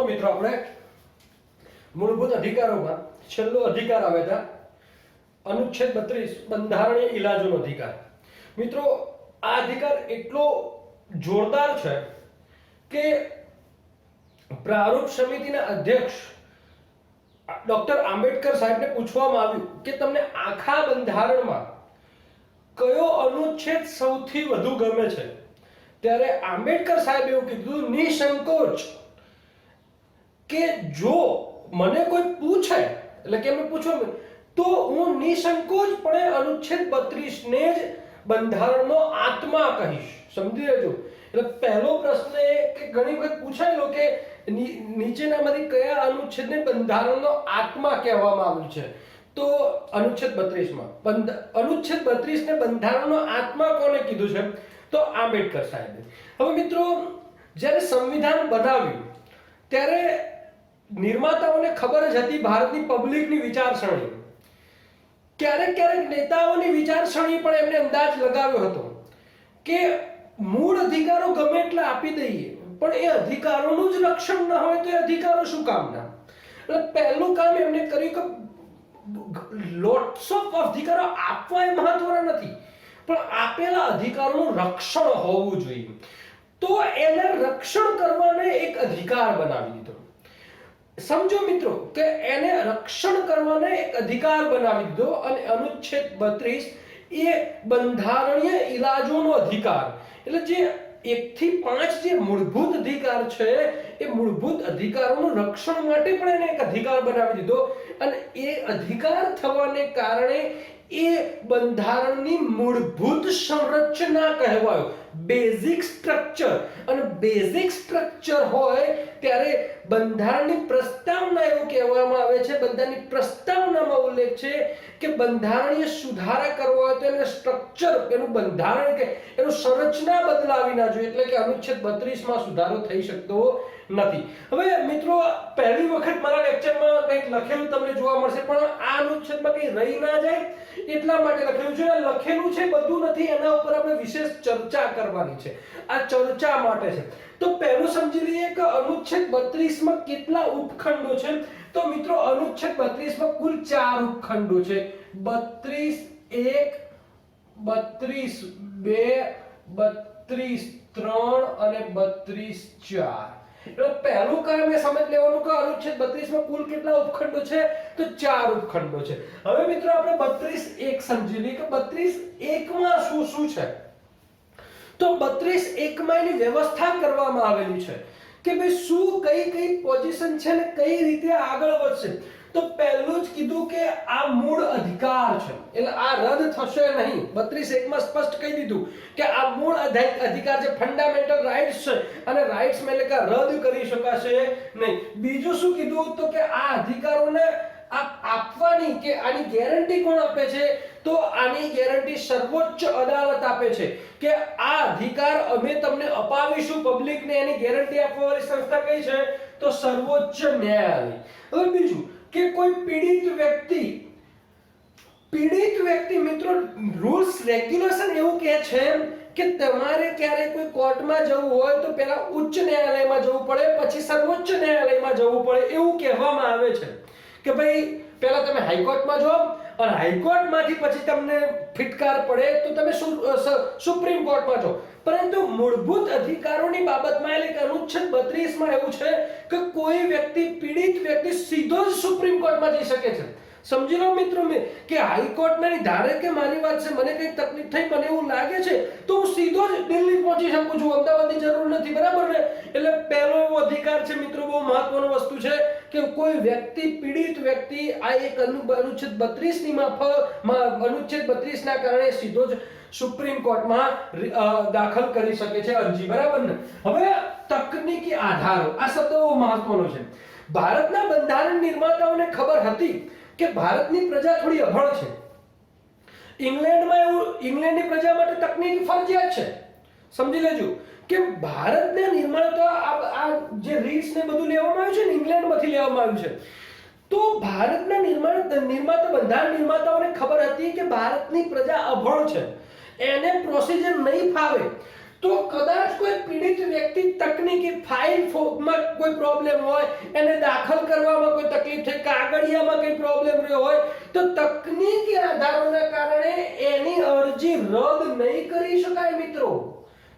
મિત્રો આપણે મૂળભૂત અધિકારોમાં છેલ્લો અધિકાર આવે છે અનુચ્છેદ 32 બંધારણીય ઇલાજોનો અધિકાર। મિત્રો આ અધિકાર એટલો જોરદાર છે કે પ્રારૂપ સમિતિના અધ્યક્ષ ડોક્ટર આંબેડકર સાહેબને પૂછવામાં આવ્યું કે તમને આખા બંધારણમાં કયો અનુચ્છેદ સૌથી વધુ ગમે છે, ત્યારે આંબેડકર સાહેબે એવું કીધું નિસંકોચ કે જો મને કોઈ પૂછે એટલે કે એમને પૂછો તો હું નિસંકોચપણે અનુચ્છેદ 32 ને જ બંધારણનો આત્મા કહીશ। સમજી લેજો। એટલે પહેલો પ્રશ્ન એ કે ઘણી વખત પૂછાયેલો કે નીચેનામાંથી કયા અનુચ્છેદને બંધારણનો આત્મા કહેવામાં આવ્યું છે, તો અનુચ્છેદ 32 માં અનુચ્છેદ 32 ને બંધારણનો આત્મા કોને કીધું છે, તો આંબેડકર સાહેબે। હવે મિત્રો જ્યારે સંવિધાન બનાવ્યું ત્યારે નિર્માતાઓને ખબર જ હતી ભારતની પબ્લિકની વિચારસરણી, ક્યારેક ક્યારેક નેતાઓની વિચારસરણી પણ એમને અંદાજ લગાવ્યો હતો કે મૂળ અધિકારો ગમે એટલા આપી દઈએ પણ એ અધિકારોનું જ રક્ષણ ન હોય તો એ અધિકારો શું કામના। એટલે પહેલું કામ એમને કર્યું કે લોટ્સ ઓફ અધિકારો આપવા એ મહત્વના નથી પણ આપેલા અધિકારોનું રક્ષણ હોવું જોઈએ, તો એને રક્ષણ કરવાને એક અધિકાર બનાવી દીધો। સમજો મિત્રો કે એને રક્ષણ કરવાને એક અધિકાર બનાવી દીધો અને અનુચ્છેદ 32 એ બંધારણીય ઇલાજોનો અધિકાર, એટલે જે 1 થી 5 જે મૂળભૂત અધિકાર છે એ મૂળભૂત અધિકારોનું રક્ષણ માટે પણ એને એક અધિકાર બનાવી દીધો અને એ અધિકાર થવાને કારણે એ બંધારણની મૂળભૂત સંરચના કહેવાયો, બેઝિક સ્ટ્રક્ચર। અને બેઝિક સ્ટ્રક્ચર હોય ત્યારે બંધારણની પ્રસ્તાવના એવું કહેવામાં આવે છે, બંધારણની પ્રસ્તાવનામાં ઉલ્લેખ છે કે બંધારણીય સુધારા કરવા હોય તો એને સ્ટ્રક્ચર, એનું બંધારણ કે એનું સંરચના બદલાવી ના જોઈએ, એટલે કે અનુચ્છેદ 32 માં સુધારો થઈ શકતો નથી। હવે મિત્રો પહેલી વખત મારા લેક્ચરમાં કંઈક લખેલું તમને જોવા મળશે પણ આ અનુચ્છેદમાં કંઈ રહી ના જાય એટલા માટે લખેલું છે। લખેલું છે બધું નથી, એના ઉપર આપણે વિશેષ ચર્ચા કરવાની છે, આ ચર્ચા માટે છે। તો પહેલું સમજી લઈએ કે અનુચ્છેદ 32 માં કેટલા ઉપખંડો છે, તો મિત્રો અનુચ્છેદ 32 માં કુલ 4 ઉપખંડો છે, 32(1), 32(2), 32(3) અને 32(4)। એટલે પહેલું કામ એ સમજ લેવાનું કે અનુચ્છેદ 32 માં કુલ કેટલા ઉપખંડો છે, તો 4 ઉપખંડો છે। હવે મિત્રો આપણે 32(1) સમજી લઈએ કે 32(1) માં શું શું છે, તો 32(1) માં એની વ્યવસ્થા કરવામાં આવેલી છે કે ભાઈ શું કઈ પોઝિશન છે ને કઈ રીતે આગળ વધશે। તો પહેલું જ કીધું કે આ મૂળ અધિકાર છે એટલે આ રદ થશે નહીં, 32(1) માં સ્પષ્ટ કહી દીધું કે આ મૂળ અધિકાર છે, ફંડામેન્ટલ રાઇટ્સ છે અને રાઇટ્સ એટલે કે રદ કરી શકાશે નહીં। બીજું શું કીધું તો કે આ અધિકારોને આપવાની કે આની ગેરંટી કોણ આપે છે, તો આની ગેરંટી સર્વોચ્ચ અદાલત આપે છે કે આ અધિકાર અમે તમને અપાવીશું પબ્લિકને, એની ગેરંટી આપવાવાળી સંસ્થા કઈ છે, તો સર્વોચ્ચ ન્યાયાલય। હવે બીજું કે કોઈ પીડિત વ્યક્તિ મિત્રો રૂલ્સ રેગ્યુલેશન એવું કહે છે કે તમારે ક્યારે કોઈ કોર્ટમાં જવું હોય તો પહેલા ઉચ્ચ ન્યાયાલયમાં જવું પડે પછી સર્વોચ્ચ ન્યાયાલયમાં જવું પડે એવું કહેવામાં આવે છે કે ભાઈ પહેલા તમે હાઈકોર્ટમાં જાઓ અને હાઈકોર્ટમાંથી પછી તમને ફિટકાર પડે તો તમે સુપ્રીમ કોર્ટમાં જાઓ। પરંતુ મૂળભૂત અધિકારોની બાબતમાં એટલે કે અનુચ્છેદ 32 માં એવું છે કે કોઈ વ્યક્તિ પીડિત વ્યક્તિ સીધો જ સુપ્રીમ કોર્ટમાં જઈ શકે છે। સમજી લો મિત્રો કે હાઈકોર્ટમાં ધારે કે મારી વાત છે, મને કઈ તકલીફ થઈ, મને એવું લાગે છે તો હું સીધો જ દિલ્હી પહોંચી શકું છું, અમદાવાદની જરૂર નથી, બરાબર ને। એટલે પહેલો એવો અધિકાર છે મિત્રો, બહુ મહત્વની વસ્તુ છે કે કોઈ વ્યક્તિ પીડિત વ્યક્તિ આ એક અનુચ્છેદ 32 ની અનુચ્છેદ 32 ના કારણે સીધો જ સુપ્રીમ કોર્ટમાં દાખલ કરી શકે છે અરજી, બરાબર ને। હવે તકનીકી આધારો, આ શબ્દ બહુ મહત્વનો છે। ભારતના બંધારણ નિર્માતાઓને ખબર હતી કે ભારતની પ્રજા થોડી અભણ છે, ઇંગ્લેન્ડની પ્રજા માટે તકનીકી ફરજિયાત છે। સમજી લેજો કે ભારતના નિર્માતા આ જે રીટ્સ ને બધું લેવામાં આવ્યું છે ને ઇંગ્લેન્ડમાંથી લેવામાં આવ્યું છે, તો ભારતના બંધારણ નિર્માતાઓને ખબર હતી કે ભારતની પ્રજા અભણ છે, એને પ્રોસિજર નહીં ફાવે તો કદાચ કોઈ પીડિત વ્યક્તિ તકનીકી ફાઇલમાં કોઈ પ્રોબ્લેમ હોય, એને દાખલ કરવામાં કોઈ તકલીફ થઈ, કાગળિયામાં કોઈ પ્રોબ્લેમ રહ્યો હોય, તો તકનીકી આધારોના કારણે એની અરજી રદ નહીં કરી શકાય મિત્રો.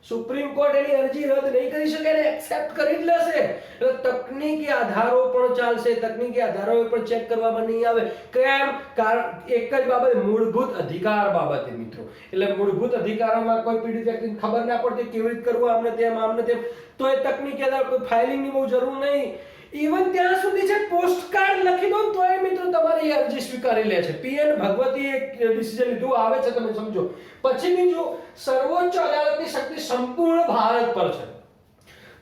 સુપ્રીમ કોર્ટ એની અરજી રદ નહીં કરી શકે અને એક્સેપ્ટ કરી જ લેશે. એટલે તકનીકી આધારો પણ ચાલશે, તકનીકી આધારો પણ ચેક કરવામાં નહીં આવે. કેમ? કારણ એક જ બાબત, મૂળભૂત અધિકાર બાબતે મિત્રો. એટલે મૂળભૂત અધિકારોમાં કોઈ પીડિત વ્યક્તિને ખબર ના પડતી કેવી રીતે કરવું, આમને તેમ, તો એ તકનીકી આધાર કોઈ ફાઇલિંગની બહુ જરૂર નહીં. ઇવન ત્યાં સુધી છે પોસ્ટકાર્ડ લખી દો તો એ મિત્રો તમારી અરજી સ્વીકારી લે છે. પીએન ભગવતી એક ડિસિઝન લીધું આવે છે, તમે સમજો. પછી બીજું, સર્વોચ્ચ અદાલતની શક્તિ સંપૂર્ણ ભારત પર છે.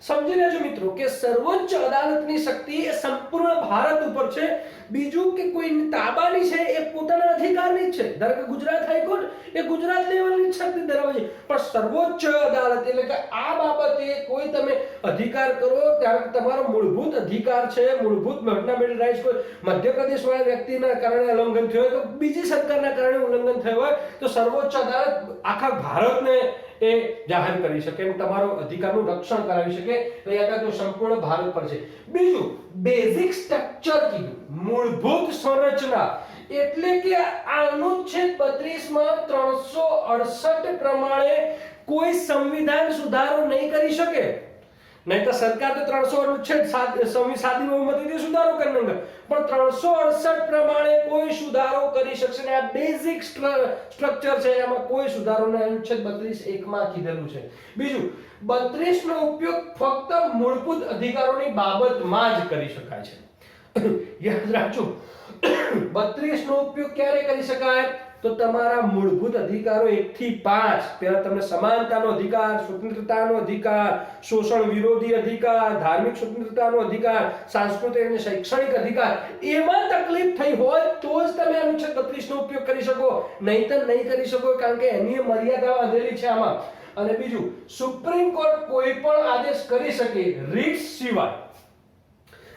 સમજી લેજો મિત્રો કે સર્વોચ્ચ અદાલતની શક્તિ એ સંપૂર્ણ ભારત ઉપર છે. બીજું કે કોઈ તાબાની છે એ પોતાના અધિકારની છે. ધારો કે ગુજરાત હાઈકોર્ટ એ ગુજરાત લેવલની શક્તિ ધરાવે છે, પણ સર્વોચ્ચ અદાલત એટલે કે આ બાબતે કોઈ તમે અધિકાર કરો ત્યારે તમારો મૂળભૂત અધિકાર છે, મૂળભૂત ફંડામેન્ટલ રાઇટ્સ કોઈ મધ્યપ્રદેશ વાળા વ્યક્તિના કારણે ઉલ્લંઘન થયું હોય, તો બીજી સરકારના કારણે ઉલ્લંઘન થયું હોય, તો સર્વોચ્ચ અદાલત આખા ભારતને એ જાહેર કરી શકે, તમારો અધિકારનું રક્ષણ કરાવી શકે. તો યાદ રાખજો સંપૂર્ણ ભારત પર છે. બીજું, બેઝિક સ્ટ્રક્ચર કીધું, મૂળભૂત સંરચના, એટલે કે અનુચ્છેદ 32 માં 368 પ્રમાણે કોઈ સંવિધાન સુધારો નહીં કરી શકે. નહીં તો સરકાર તો 300 અનુચ્છેદ સાદી બહુમતીથી સુધારો કરી નાખે, પણ 368 પ્રમાણે કોઈ સુધારો કરી શકશે ને. આ બેઝિક સ્ટ્રક્ચર છે, એમાં કોઈ સુધારો નહીં. અનુચ્છેદ 32 1 માં કીધેલું છે. બીજું, 32 નો ઉપયોગ ફક્ત મૂળભૂત અધિકારોની બાબતમાં જ કરી શકાય છે. યાદ રાખજો, 32 નો ઉપયોગ ક્યારે કરી શકાય? તો તમારા મૂળભૂત અધિકારો 1 થી 5, પહેલા તમને સમાનતાનો અધિકાર, સ્વતંત્રતાનો અધિકાર, શોષણ વિરોધી અધિકાર, ધાર્મિક સ્વતંત્રતાનો અધિકાર, સાંસ્કૃતિક અને શૈક્ષણિક અધિકાર, એમાં તકલીફ થઈ હોય તો જ તમે અનુચ્છેદ 32 નો ઉપયોગ કરી શકો, નહીંતર નહીં કરી શકો, કારણ કે એની મર્યાદા બાંધેલી છે આમાં. અને બીજું, સુપ્રીમ કોર્ટ કોઈ પણ આદેશ કરી શકે રીટ્સ સિવાય.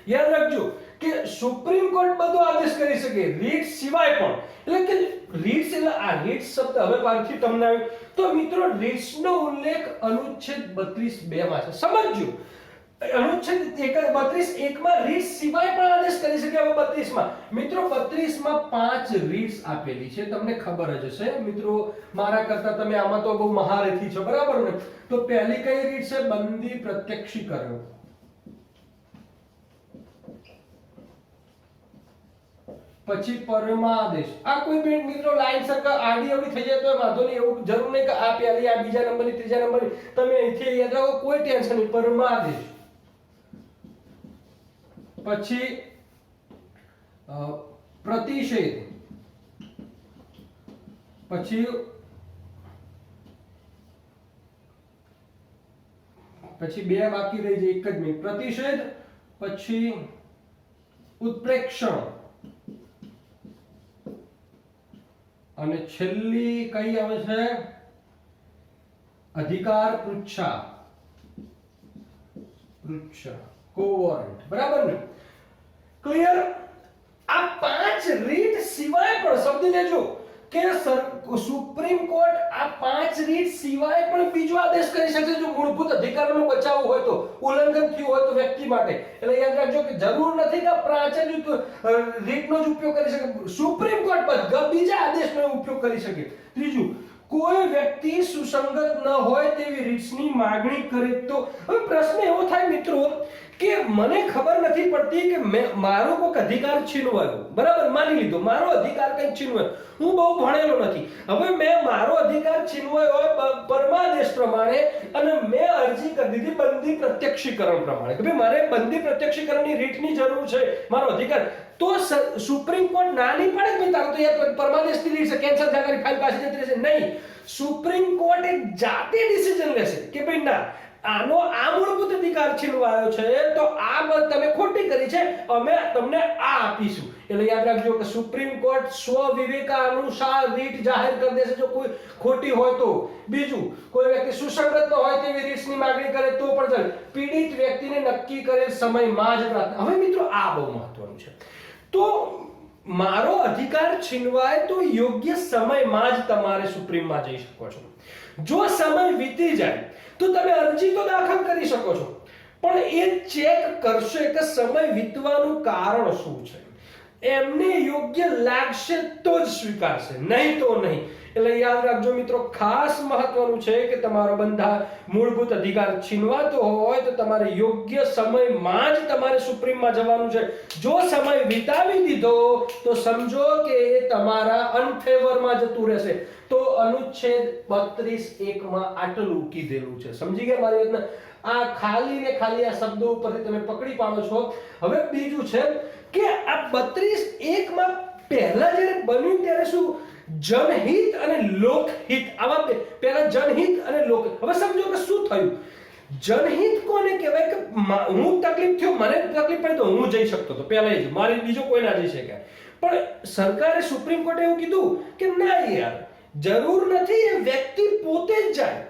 યાદ રાખજો કે સુપ્રીમ કોર્ટ બધો આદેશ કરી શકે રીટ્સ સિવાય પણ. એટલે કે રીટ્સ એટલે આ રીટ્સ શબ્દ હવે પાછથી તમને આવ્યો, તો મિત્રો રીટ્સ નો ઉલ્લેખ અનુચ્છેદ 32 2 માં છે. સમજજો, અનુચ્છેદ 32 1 માં રીટ્સ સિવાય પણ આદેશ કરી શકે. હવે 32 માં મિત્રો, 32 માં 5 રીટ્સ આપેલી છે, તમને ખબર જ હશે મિત્રો. મારા કરતા તમે આમાં તો બહુ મહારથી છો, બરાબર ને? તો પહેલી કઈ રીટ છે? બંદી પ્રત્યક્ષીકરણ. પછી પરમાદેશ. આ કોઈ બે મિત્રો લાઈન સરકાર આડી અવડી થઈ જાય તો વાંધો નહીં, એવું જરૂર નહીં કે આ પહેલી, આ બીજા નંબરની, ત્રીજા નંબરની, તમે અહીંથી યાદ રાખો, કોઈ ટેન્શન નહીં. પરમાદેશ. પછી પ્રતિષેધ. પછી બે બાકી રહી જાય, એક જ મિનિટ. પ્રતિષેધ, પછી ઉત્પ્રેક્ષણ, અને છેલ્લી કઈ આવે છે? અધિકાર પૃચ્છા. કોવોરન્ટ. બરાબર ને? ક્લિયર? આ 5 રીત સિવાય પણ સમજી લેજો કે સુપ્રીમ કોર્ટ આ 5 રીત સિવાય પણ બીજો આદેશ કરી શકે જો મૂળભૂત અધિકારોનો બચાવ હોય તો, ઉલ્લંઘન થયું હોય તો વ્યક્તિ માટે. એટલે યાદ રાખજો કે જરૂર નથી કે પ્રાચીન રીતનો જ ઉપયોગ કરી શકે. સુપ્રીમ કોર્ટ પર બીજા આદેશનો ઉપયોગ કરી શકે. ત્રીજું, કોઈ વ્યક્તિ સુસંગત ન હોય તેવી રીટ્સની માંગણી કરે તો. હવે પ્રશ્ન એવો થાય મિત્રો કે મને ખબર નથી પડતી કે મારો કોઈક અધિકાર છીનવાયો, બરાબર? માની લીધો મારો અધિકાર કંઈક છીનવાયો, હું બહુ ભણેલો નથી, હવે મેં મારો અધિકાર છીનવાયો હોય પરમાદેશ પ્રમાણે અને મેં અરજી કરી દીધી બંદી પ્રત્યક્ષીકરણ પ્રમાણે કે ભાઈ મારે બંદી પ્રત્યક્ષીકરણની રીટની જરૂર છે, મારો અધિકાર. તો સુપ્રીમ કોર્ટ ના નહીં પાડે કે તારો તો યાર પરમાદેશની રીટ છે, કેન્સલ થયા કરી ફાઇલ પાછી જતી રહેશે. નહીં, સુપ્રીમ કોર્ટ એક જાતે ડિસિઝન લેશે કે ભાઈ ના, આનો આ મૂળભૂત અધિકાર છીનવાયો છે તો આ વાત તમે ખોટી કરી છે, અમે તમને આ આપીશું. એટલે યાદ રાખજો કે સુપ્રીમ કોર્ટ સ્વ વિવેકાનુસાર રીટ જાહેર કરી દેશે જો કોઈ ખોટી હોય તો. બીજું, કોઈ વ્યક્તિ સુસંગત ન હોય તેવી રીટ્સની માંગણી કરે તો પણ ચાલે, પીડિત વ્યક્તિને નક્કી કરેલ સમયમાં જ પ્રાર્થના. હવે મિત્રો આ બહુ મહત્વનું છે. તો મારો અધિકાર છીનવાય તો યોગ્ય સમયમાં જ તમારે સુપ્રીમમાં જઈ શકો છો. જો સમય વીતી જાય તો તમે અરજી તો દાખલ કરી શકો છો, પણ એ ચેક કરશે કે સમય વીતવાનું કારણ શું છે. એમને યોગ્ય લાગશે તો જ સ્વીકારશે, નહીં તો નહીં. એટલે યાદ રાખજો મિત્રો, ખાસ મહત્વનું છે કે તમારો મૂળભૂત અધિકાર છીનવાતો હોય તો તમારે યોગ્ય સમયમાં જ તમારે સુપ્રીમમાં જવાનું છે. જો સમય વિતાવી દીધો તો સમજો કે એ તમારા અનફેવરમાં જતું રહેશે. તો અનુચ્છેદ 32(1) માં આટલું કીધેલું છે. સમજી ગયા મારી વાતને? આ ખાલી ને ખાલી આ શબ્દો ઉપરથી તમે પકડી પાડો છો. હવે બીજું છે કે આ 32(1) માં પહેલા જ્યારે બન્યું ત્યારે શું જનહિત અને લોકહિત, આવા પહેલા જનહિત અને લોકહિત. હવે સમજો કે શું થયું. જનહિત કોને કહેવાય કે હું તકલીફ થયો, મને તકલીફ પડી તો હું જઈ શકતો હતો પહેલા જ, મારી બીજો કોઈ ના જઈ શકે. પણ સરકારે સુપ્રીમ કોર્ટે એવું કીધું કે ના યાર, જરૂર નથી, એ વ્યક્તિ પોતે જ જાય.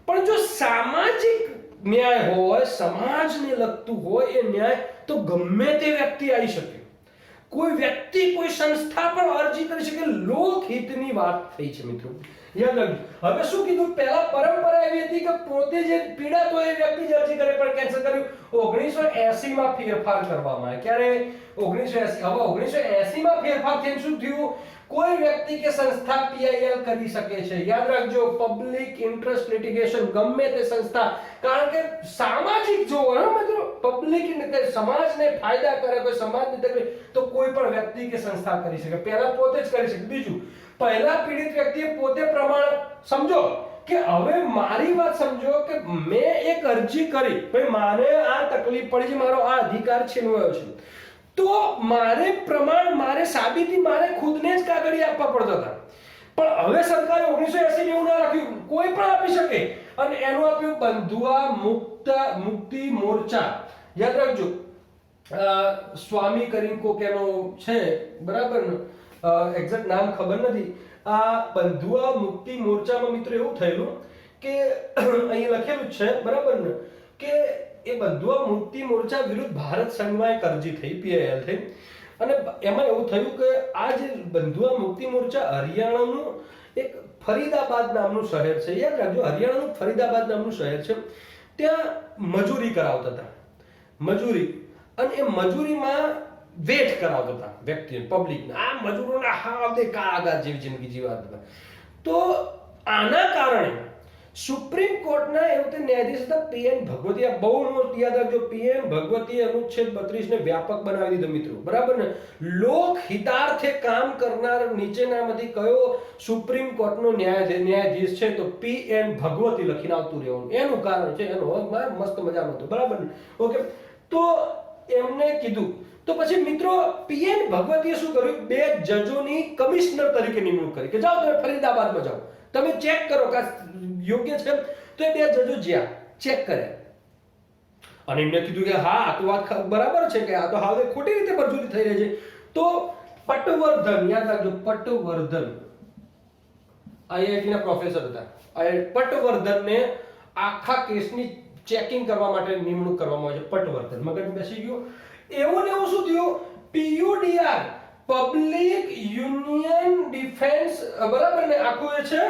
પણ જો સામાજિક ન્યાય હોય, સમાજને લગતું હોય એ ન્યાય, તો ગમે તે વ્યક્તિ આવી શકે. કોઈ વ્યક્તિ, કોઈ સંસ્થા પણ અરજી કરી શકે. લોકહિતની વાત થઈ છે મિત્રો, યાદ રાખજો. હવે શું કીધું, પહેલા પરંપરા એવી હતી કે પોતે જે પીડાતો એ વ્યક્તિ જ અરજી કરે, પણ કેન્સલ કર્યું. 1980 માં ફેરફાર કરવામાં આવ્યો. ક્યારે? 1980. હવે 1980 માં ફેરફાર થઈને શું થયું, કોઈ વ્યક્તિ કે સંસ્થા PIL કરી શકે છે. યાદ રાખજો, પબ્લિક ઇન્ટરેસ્ટ લિટિગેશન, ગમે તે સંસ્થા, કારણ કે સામાજિક જો મિત્રો પબ્લિક ઇન્ટરેસ્ટ, સમાજને ફાયદા કરે, કોઈ સમાજની તકલીફ, તો કોઈ પણ વ્યક્તિ કે સંસ્થા કરી શકે. પહેલા પોતે જ કરી શકે. બીજું, પહેલા પીડિત વ્યક્તિએ પોતે પ્રમાણ, સમજો કે હવે મારી વાત સમજો કે મેં એક અરજી કરી, ભાઈ મારે આ તકલીફ પડી છે, મારો આ અધિકાર છીનવાયો છે, તો મારે પ્રમાણ, મારે સાબિતી, મારે ખુદને જ કાગળિયા આપવા પડતા હતા. પણ હવે સરકારે 1980 એવું ના રાખ્યું, કોઈ પણ આપી શકે. અને એનું આપ્યું બંધુઆ મુક્તિ મોરચા. યાદ રાખજો, સ્વામી કરીને કોક એનો છે, બરાબર ને, એક્ઝેક્ટ નામ ખબર નથી. આ બંધુઆ મુક્તિ મોરચામાં મિત્રો એવું થયેલું કે અહીં લખેલું છે, બરાબર ને, કે એ બંધુઆ મુક્તિ મોરચા વિરુદ્ધ ભારત સંઘમાં એક અરજી થઈ, PIL થઈ. અને એમાં એવું થયું કે આ જે બંધુઆ મુક્તિ મોરચા હરિયાણાનું એક ફરીદાબાદ નામનું શહેર છે. યાદ રાખજો, હરિયાણાનું ફરીદાબાદ નામનું શહેર છે. ત્યાં મજૂરી કરાવતા હતા, મજૂરી. અને એ મજૂરીમાં વેટ કરાવતા હતા વ્યક્તિને, પબ્લિકને. આ મજૂરોના હાવ દે કાળાગાર જેવી જિંદગી જીવતા. તો આના કારણે સુપ્રીમ કોર્ટના એવું ન્યાયાધીશ હતા PN ભગવતી. આ બહુ યાદ રાખજો, PN ભગવતીએ અનુચ્છેદ 32 ને વ્યાપક બનાવી દીધો મિત્રો, બરાબર ને. લોક હિતાર્થે કામ કરનાર નીચેનામાંથી કયો સુપ્રીમ કોર્ટનો ન્યાયાધીશ છે, તો PN ભગવતી લખીને આવતું રહેવાનું. એનું કારણ છે, એનો મસ્ત મજાનો હતો, બરાબર ને. ઓકે, તો એમને કીધું. તો પછી મિત્રો PN ભગવતીએ શું કર્યું, 2 જજોની કમિશનર તરીકે નિમણૂક કરી કે જાઓ તમે ફરીદાબાદમાં જાઓ, તમે ચેક કરો કે યોગ્ય છે. તો એ 2 જજો જ્યાં ચેક કર્યા અને એમને કીધું કે હા, આ તો વાત બરાબર છે કે આ તો હાલ ખોટી રીતે મજૂરી થઈ રહી છે. તો પટવર્ધન, યાદ રાખજો, પટવર્ધન IIT ના પ્રોફેસર હતા. પટવર્ધનને આખા કેસની ચેકિંગ કરવા માટે નિમણૂક કરવામાં આવે છે. પટવર્ધન મગજ બેસી ગયો. એવું ને એવું શું થયું, PUDR પબ્લિક યુનિયન ડિફેન્સ, બરાબર ને, આખું એ છે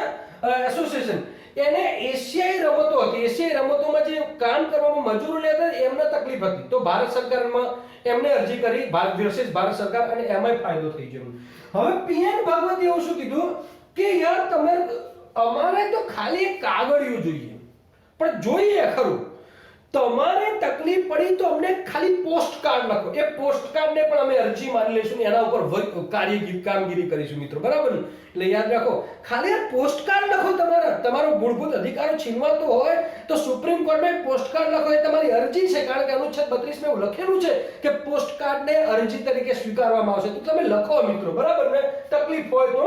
એસોસિએશન, એને એશિયાઈ રમતો હતી. એશિયાઈ રમતોમાં જે કામ કરવામાં મજૂરો લેતા એમને તકલીફ હતી. તો ભારત સરકારમાં એમને અરજી કરી, ભારત સરકાર, અને એમાંય ફાયદો થઈ ગયો. હવે PN ભગવતી એવું શું કીધું કે યાર તમે, અમારે તો ખાલી એક કાગળિયું જોઈએ, પણ જોઈએ ખરું, તમારે તકલીફ પડી તો અમને ખાલી પોસ્ટકાર્ડ લખો. એ પોસ્ટકાર્ડને પણ અમે અરજી માની લઈશું ને એના ઉપર કામગીરી કરીશું મિત્રો, બરાબર ને. એટલે યાદ રાખો, ખાલી આ પોસ્ટકાર્ડ લખો. તમારો મૂળભૂત અધિકારો છીનવાતો હોય તો સુપ્રીમ કોર્ટમાં પોસ્ટકાર્ડ લખો, એ તમારી અરજી છે. કારણ કે અનુચ્છેદ 32 માં એવું લખેલું છે કે પોસ્ટકાર્ડને અરજી તરીકે સ્વીકારવામાં આવશે. તો તમે લખો મિત્રો, બરાબર ને. તકલીફ હોય તો,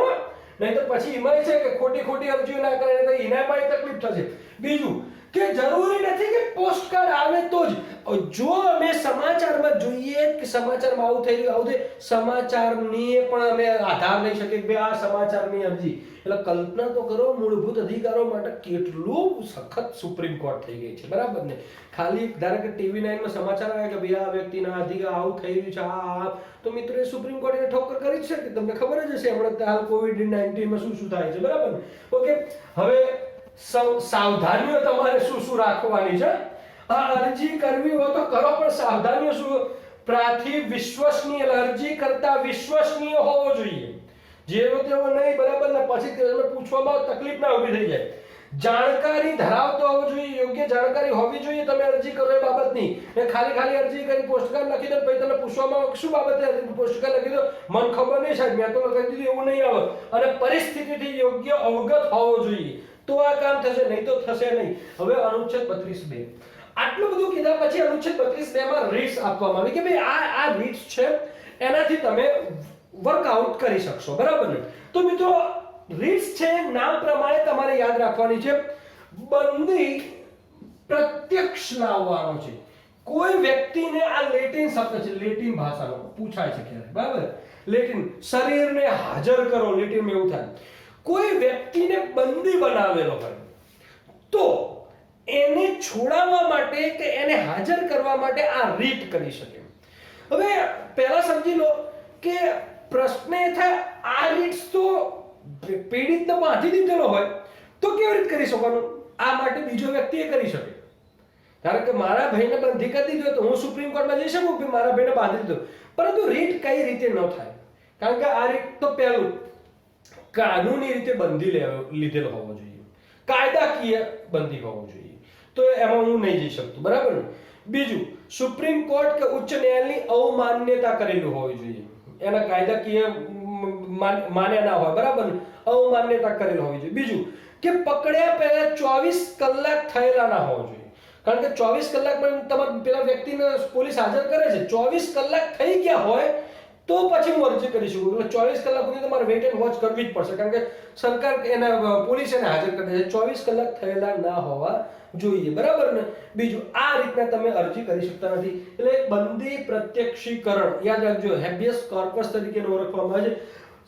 નહીં તો પછી એમાં છે કે ખોટી અરજીઓ ના કરે તો એનામાં તકલીફ થશે. બીજું કે જરૂરી નથી કે પોસ્ટકાર્ડ આવે તો જ, જો અમે સમાચારમાં જોઈએ કે સમાચારમાં આવું થઈ રહ્યું, આવું થઈ, સમાચારની પણ અમે આધાર લઈ શકીએ કે આ સમાચારની અરજી. એટલે કલ્પના તો કરો મૂળભૂત અધિકારો માટે કેટલું સખત સુપ્રીમ કોર્ટ થઈ ગઈ છે, બરાબર ને. ખાલી ધારો કે ટીવી 9 માં સમાચાર આવે કે ભાઈ આ વ્યક્તિના અધિકાર આવું થઈ રહ્યું છે, આ તો મિત્રો એ સુપ્રીમ કોર્ટે ઠોકર કરી જ છે કે તમને ખબર જ હશે હમણાં હાલ કોવિડ-19 માં શું થાય છે, બરાબર ને. ઓકે, હવે સાવધાનીઓ તમારે શું રાખવાની છે. આ અરજી કરવી હોય તો કરો, પણ સાવધાનીઓ શું? પ્રાથી વિશ્વસનીય, અરજી કરતા વિશ્વસનીય હોવો જોઈએ, જેવો તેવો નહીં, બરાબર ને. પછી તમે પૂછવામાં તકલીફ ના ઊભી થઈ જાય. જાણકારી ધરાવતો હોવો જોઈએ, યોગ્ય જાણકારી હોવી જોઈએ તમે અરજી કરો એ બાબતની. ને ખાલી અરજી કરી પોસ્ટકાર્ડ લખી દો, પછી તમે પૂછવામાં શું બાબતે પોસ્ટકાર્ડ લખી દો, મને ખબર નહીં સાહેબ મેં તો લખી દીધું, એવું નહીં આવે. અને પરિસ્થિતિથી યોગ્ય અવગત હોવો જોઈએ, તો આ કામ થશે, નહીં તો થશે નહીં. હવે અનુચ્છેદ 32(2) આટલું બધું કીધા પછી અનુચ્છેદ 32(2) માં રીટ્સ આપવામાં આવી કે ભાઈ આ રીટ્સ છે, એનાથી તમે વર્કઆઉટ કરી શકશો, બરાબર ને. તો મિત્રો રીટ્સ છે, નામ પ્રમાણે તમારે યાદ રાખવાની છે. બંદી પ્રત્યક્ષ લાવવાનો છે. કોઈ વ્યક્તિને, આ લેટિન શબ્દ છે, લેટિન ભાષાનો પૂછાય છે ક્યારે, બરાબર. લેટિન, શરીરને હાજર કરો, લેટિનમાં એવું થાય. કોઈ વ્યક્તિને બંદી બનાવેલો હોય તો એને છોડાવવા માટે કે એને હાજર કરવા માટે આ રીટ કરી શકે. હવે પહેલા સમજી લો કે પ્રશ્ન એ થાય, આ રીટ્સ તો પીડિતને બાંધી દીધેલો હોય તો કેવી રીતે કરી શકવાનું? આ માટે બીજો વ્યક્તિ એ કરી શકે. કારણ કે મારા ભાઈને બંધી કરી દીધો તો હું સુપ્રીમ કોર્ટમાં જઈ શકું કે મારા ભાઈને બાંધી દીધો, પરંતુ રીટ કઈ રીતે ન થાય? કારણ કે આ રીટ તો પહેલું કાનૂની રીતે બંધી લીધેલો હોવો જોઈએ, કાયદાકીય બંધી હોવો જોઈએ, તો એમાં હું નહીં જઈ શકતો, બરાબર ને. બીજું, સુપ્રીમ કોર્ટ કે ઉચ્ચ ન્યાયાલયની અવમાન્યતા કરેલું હોવી જોઈએ, એના કાયદાકીય માન્યા ના હોય, બરાબર ને, અવમાન્યતા કરેલ હોવી જોઈએ. બીજું કે પકડ્યા પહેલા 24 કલાક થયેલા ના હોવો જોઈએ, કારણ કે 24 કલાકમાં તમારે પેલા વ્યક્તિને પોલીસ હાજર કરે છે, 24 કલાક થઈ ગયા હોય તો પછી હું અરજી કરી શકું. એટલે 24 કલાક સુધી તમારે વેઇટ એન્ડ વોચ કરવી જ પડશે, કારણ કે સરકાર એને પોલીસ એને હાજર કરી દે છે. 24 કલાક થયેલા ના હોવા જોઈએ, બરાબર ને. બીજું, આ રીતના તમે અરજી કરી શકતા નથી. એટલે બંદી પ્રત્યક્ષીકરણ યાદ રાખજો, હેબિયસ કોર્પસ તરીકે ઓળખવામાં આવે છે.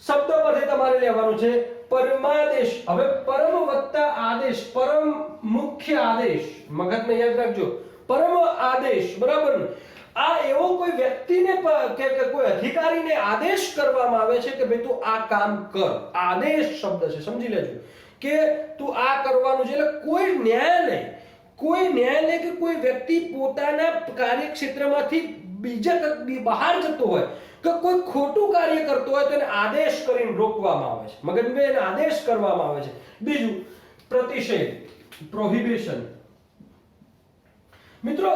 શબ્દ પરથી તમારે લેવાનું છે પરમાદેશ. હવે પરમ વત્તા આદેશ, પરમ મુખ્ય આદેશ, મગજમાં યાદ રાખજો, પરમ આદેશ, બરાબર ને. આ એવો કોઈ વ્યક્તિને કે કોઈ અધિકારીને આદેશ કરવામાં આવે છે કે ભાઈ તું આ કામ કર. આદેશ શબ્દ છે, સમજી લેજો કે તું આ કરવાનું છે. એટલે કોઈ ન્યાયાલય કે કોઈ વ્યક્તિ પોતાના કાર્યક્ષેત્રમાંથી બીજા બહાર જતો હોય કે કોઈ ખોટું કાર્ય કરતો હોય તો એને આદેશ કરીને રોકવામાં આવે છે, મગજમાં એને આદેશ કરવામાં આવે છે. બીજું, પ્રતિષેધ, પ્રોહિબિશન. મિત્રો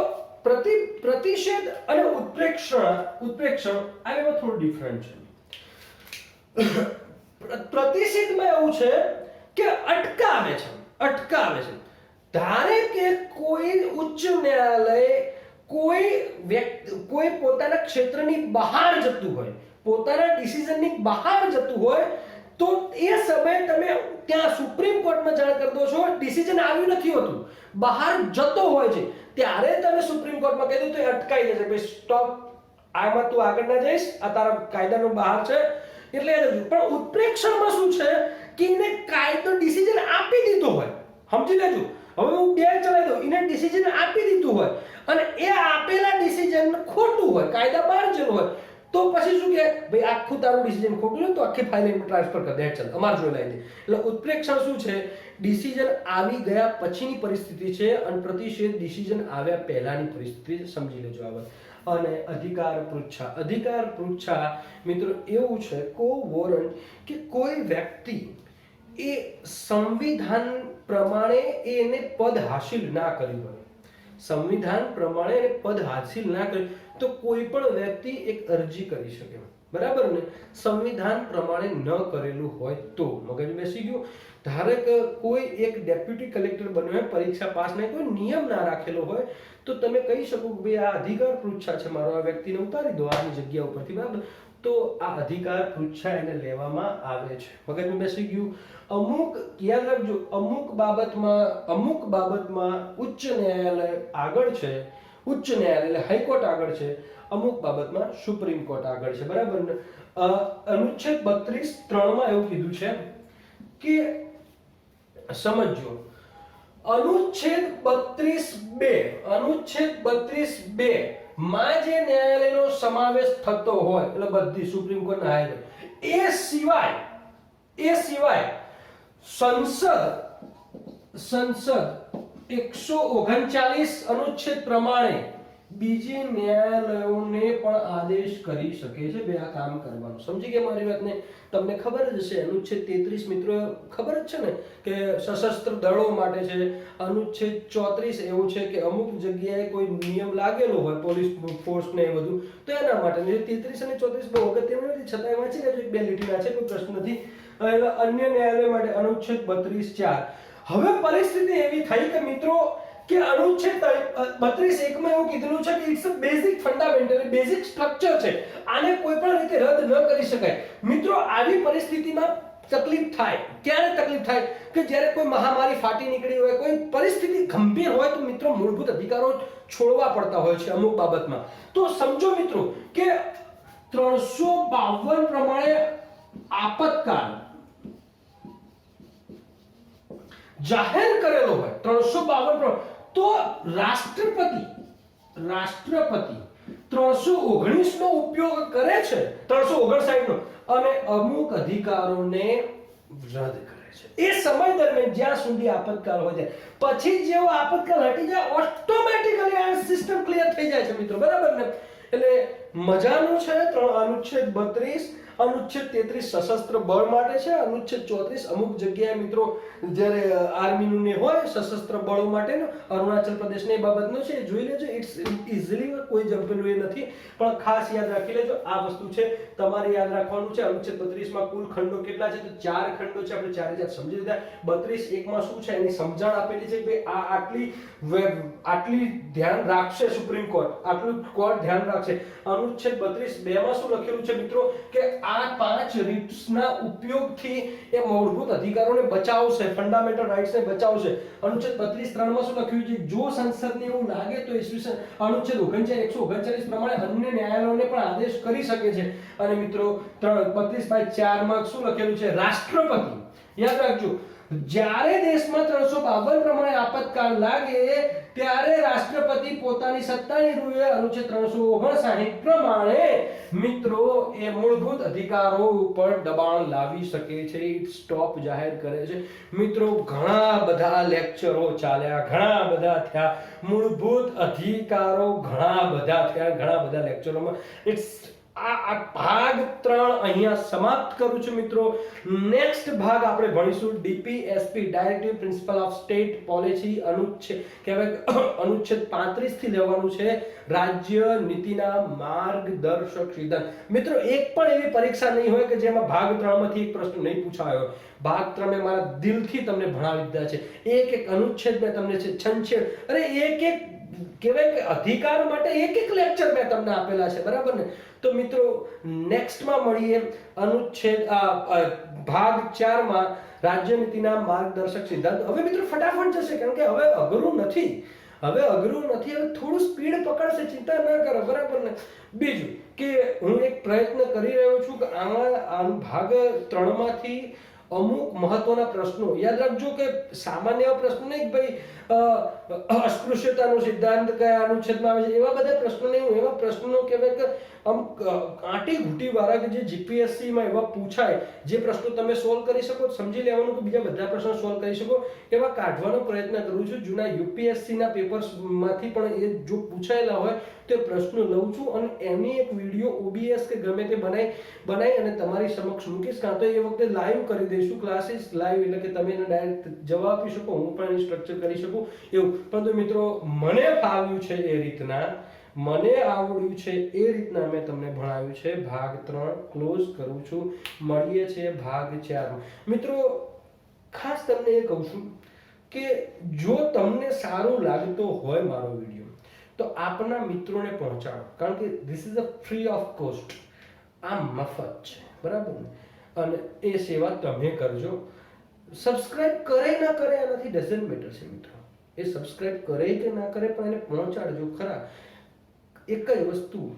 પ્રતિષેધ અને ઉત્પ્રેક્ષણ આ બેમાં થોડું ડિફરન્ટ છે. પ્રતિષેધમાં એવું છે કે અટકાવે છે. ધારે કે કોઈ ઉચ્ચ ન્યાયાલય કોઈ પોતાના ક્ષેત્રની બહાર જતું હોય, પોતાના ડિસિઝનની બહાર જતું હોય, તો એ સમયે તમે ત્યાં સુપ્રીમ કોર્ટમાં જાણ કરી દો છો, ડિસિઝન આવ્યું નથી હોતું, બહાર જતો હોય છે, ત્યારે તમે સુપ્રીમ કોર્ટમાં કહી દો તો એ અટકાઈ જશે, ભાઈ સ્ટોપ, આમાં તું આગળ ના જઈશ, આ તારા કાયદાનો બહાર છે, એટલે પણ ઉત્પ્રેક્ષણમાં શું છે કે એને કાયદો ડિસિઝન આપી દીધો હોય, સમજી લેજો. હવે હું બે ચલાવી દઉં, એને ડિસિઝન આપી દીધું હોય અને એ આપેલા ડિસિઝન ખોટું હોય, કાયદા બહાર જતું હોય, તો પછી શું કે ભાઈ આખું તારું ડિસિઝન ખોટું છે તો આખી ફાઇલ ટ્રાન્સફર કરી દે, ચાલ અમાર જોઈ લઈ લે. એટલે ઉત્પ્રેક્ષણ શું છે? ડિસિઝન આવી ગયા પછીની પરિસ્થિતિ છે, અને પ્રતિષેધ ડિસિઝન આવ્યા પહેલાની પરિસ્થિતિ, સમજી લેજો આગળ. અને અધિકાર પૃચ્છા મિત્રો એવું છે કો વોરંટ કે કોઈ વ્યક્તિ એ સંવિધાન પ્રમાણે એને પદ હાસિલ ના કર્યું હોય, સંવિધાન પ્રમાણે એને પદ હાસિલ ના કર્યું તો કોઈ પણ વ્યક્તિ એક અરજી કરી શકે, બરાબર ને. સંવિધાન પ્રમાણે ન કરેલું હોય તો, મગજ બેસી ગયું. ધારે કે કોઈ એક ડેપ્યુટી કલેક્ટર બન્યો હોય, પરીક્ષા પાસ નહીં, કોઈ નિયમ ના રાખેલો હોય, તો તમે કહી શકો કે ભાઈ આ અધિકાર પૃચ્છા છે મારો, આ વ્યક્તિને ઉતારી દો આની જગ્યા ઉપરથી, બરાબર. તો આ અધિકાર પૂછાય અને લેવામાં આવે છે. મગજમાં બેસી ગયું. અમુક યાદ રાખજો, અમુક બાબતમાં ઉચ્ચ ન્યાયાલય આગળ છે, ઉચ્ચ ન્યાયાલય હાઈકોર્ટ આગળ છે, અમુક બાબતમાં સુપ્રીમ કોર્ટ આગળ છે, બરાબર ને. અનુચ્છેદ 32(3) માં એવું કીધું છે કે સમજો, અનુચ્છેદ 32(2) માં જે ન્યાયાલયનો સમાવેશ થતો હોય, એટલે બધી સુપ્રીમ કોર્ટ ના હાઈકોર્ટ, એ સિવાય સંસદ 139 અનુચ્છેદ પ્રમાણે બીજી ન્યાયાલયોને પણ આદેશ કરી શકે છે બે આ કામ કરવાનું. સમજી ગયા મારી વાતને? તમને ખબર જ હશે અનુચ્છેદ 33 મિત્રો ખબર જ છે ને કે સશસ્ત્ર દળો માટે છે. અનુચ્છેદ 34 એવું છે કે અમુક જગ્યાએ કોઈ નિયમ લાગેલો હોય પોલીસ ફોર્સ ને એ બધું, તો એના માટે 33 અને 34 બહુ અગત્યનું નથી, છતાંય વાંચી લેજો, એક બે લીટીના છે, કોઈ પ્રશ્ન નથી. અન્ય ન્યાયાલય માટે અનુચ્છેદ 32(4). હવે પરિસ્થિતિ એવી થઈ કે મિત્રો કે અનુચ્છેદ 32(1) માં એવું કીધેલું છે કે it's a basic fundamental, basic structure છે, આને કોઈ પણ રીતે રદ ન કરી શકાય. મિત્રો આવી પરિસ્થિતિમાં તકલીફ થાય. ક્યારે તકલીફ થાય? કે જ્યારે કોઈ મહામારી ફાટી નીકળી હોય, કોઈ પરિસ્થિતિ ગંભીર હોય, તો મિત્રો મૂળભૂત અધિકારો છોડવા પડતા હોય છે અમુક બાબતમાં. તો સમજો મિત્રો કે 352 પ્રમાણે આપતકાળ જાહેર કરેલો હોય, 352 તો રાષ્ટ્રપતિ 319 નો ઉપયોગ કરે છે, 359 નો, અને અમુક અધિકારોને રદ કરે છે એ સમય દરમિયાન જ્યાં સુધી આપતકાળ હોય છે. પછી જેવો આપતકાળ હટી જાય, ઓટોમેટિકલી આ સિસ્ટમ ક્લિયર થઈ જાય છે મિત્રો, બરાબર ને. એટલે મજાનું છે. અનુચ્છેદ 32, અનુચ્છેદ 33 સશસ્ત્ર બળ માટે છે, અનુચ્છેદ 34 અમુક જગ્યાએ મિત્રો જ્યારે આર્મીનું ને હોય સશસ્ત્ર બળો માટેનો, અરુણાચલ પ્રદેશની બાબતનો છે, જોઈ લેજો. ઇટ્સ ઇઝીલી, કોઈ જમ્પેલું એ નથી, પણ ખાસ યાદ રાખી લેજો આ વસ્તુ છે, તમારે યાદ રાખવાનું છે. અનુચ્છેદ 32 માં કુલ ખંડો કેટલા છે? તો 4 ખંડો છે, આપણે 4 સમજી લીધા. 32(1) માં શું છે એની સમજણ આપેલી છે કે આ આટલી ધ્યાન રાખશે સુપ્રીમ કોર્ટ, આટલું કોર્ટ ધ્યાન રાખશે. અનુચ્છેદ 32(2) માં શું લખેલું છે મિત્રો કે આ 5 રીટ્સના ઉપયોગથી એ મૂળભૂત અધિકારોને બચાવશે, ફંડામેન્ટલ રાઇટ્સને બચાવશે. અનુચ્છેદ 32(3) માં શું લખ્યું છે? જો સંસદને એવું લાગે તો ઈસવીસન અનુચ્છેદ 139 પ્રમાણે અન્ય ન્યાયાલયોને પણ આદેશ કરી શકે છે. અને મિત્રો 32(4) માં શું લખેલું છે? રાષ્ટ્રપતિ, યાદ રાખજો, જ્યારે દેશમાં 352 પ્રમાણે આપતકાળ લાગે ત્યારે રાષ્ટ્રપતિ પોતાની સત્તાની રૂએ અનુચ્છેદ 359 પ્રમાણે મિત્રો એ મૂળભૂત અધિકારો ઉપર દબાણ લાવી શકે છે, સ્ટોપ જાહેર કરે છે. મિત્રો ઘણા બધા લેક્ચરો ચાલ્યા, ઘણા બધા થયા, મૂળભૂત અધિકારો ઘણા બધા થયા, ઘણા બધા લેક્ચરોમાં. ઇટ્સ આ ભાગ 3 અહીંયા સમાપ્ત કરું છું મિત્રો. નેક્સ્ટ ભાગ આપણે ભણીશું DPSP, directive principle of state policy, અનુચ્છેદ 35 થી લેવાનું છે, રાજ્ય નીતિના માર્ગદર્શક સિદ્ધાંત. મિત્રો એક પણ એવી પરીક્ષા નહીં હોય કે જેમાં ભાગ 3 માંથી એક પ્રશ્ન નહીં પૂછાયો. ભાગ 3 મેં મારા દિલથી તમને ભણાવી દીધા છે. એક અનુચ્છેદ મેં તમને છે છંછેડ, અરે એક કહેવાય કે અધિકાર માટે એક લેક્ચર મેં તમને આપેલા છે, બરાબર ને. તો મિત્રો નેક્સ્ટમાં મળીએ અનુચ્છેદ ભાગ 4 માં રાજ્ય નીતિના માર્ગદર્શક સિદ્ધાંત. હવે મિત્રો ફટાફટ જશે, કારણ કે હવે અઘરું નથી, હવે થોડું સ્પીડ પકડશે, ચિંતા ન કરો, બરાબર ને. બીજું કે હું એક પ્રયત્ન કરી રહ્યો છું કે આમાં ભાગ 3 માંથી અમુક મહત્વના પ્રશ્નો યાદ રાખજો, કે સામાન્ય પ્રશ્નો નહીં કે ભાઈ અસ્પૃશ્યતાનો સિદ્ધાંત કયા અનુચ્છેદમાં આવે છે, એવા બધા પ્રશ્નો નહીં. હું એવા પ્રશ્નો કહેવાય કે આમ આંટી ઘૂંટી વાળા કે જે જીપીએસસી માં એવા પૂછાય, જે પ્રશ્નો તમે સોલ્વ કરી શકો, સમજી લેવાનું કે બીજા બધા પ્રશ્નો સોલ્વ કરી શકો, એવા કાઢવાનો પ્રયત્ન કરું છું. જૂના યુપીએસસી ના પેપર્સ માંથી પણ એ જો પૂછાયેલા હોય તો પ્રશ્નો લઉં છું અને એની એક વિડીયો OBS કે ગમે તે બનાવી અને તમારી સમક્ષ મૂકીશ. કાં તો એ વખતે લાઈવ કરી દઈશું, ક્લાસીસ લાઈવ, એટલે કે તમે એને ડાયરેક્ટ જવાબ આપી શકો, હું પણ એની સ્ટ્રક્ચર કરી શકું એવું. પરંતુ મિત્રો મને ફાવ્યું છે એ રીતના, મને આવડ્યું છે એ રીતના મેં તમને ભણાવ્યું છે. ભાગ 3 ક્લોઝ કરું છું, મળીએ છીએ ભાગ 4. મિત્રો ખાસ તમને એ કહું છું કે જો તમને સારું લાગતો હોય મારો વિડીયો તો આપના મિત્રોને પહોંચાડો, કારણ કે this is a free of cost. આ મફત છે, બરાબર ને? અને એ સેવા તમે કરજો. સબસ્ક્રાઇબ કરે ના કરે આનાથી ડઝન્ટ મેટર છે મિત્રો. એ સબસ્ક્રાઇબ કરે કે ના કરે પણ એને પહોંચાડજો ખરા. એક જ વસ્તુ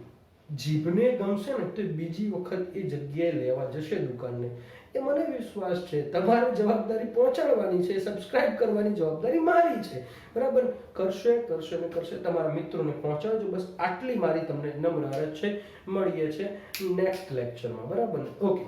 જીભને ગમશે ને તો બીજી વખત એ જગ્યાએ લેવા જશે દુકાનને, એ મને વિશ્વાસ છે. તમારી જવાબદારી પહોંચાડવાની છે, સબસ્ક્રાઇબ કરવાની જવાબદારી મારી છે, બરાબર? કરશે ને કરશે. તમારા મિત્રોને પહોંચાડજો. બસ આટલી મારી તમને નમ્ર અરજ છે. મળીએ છે નેક્સ્ટ લેક્ચરમાં, બરાબર? ઓકે.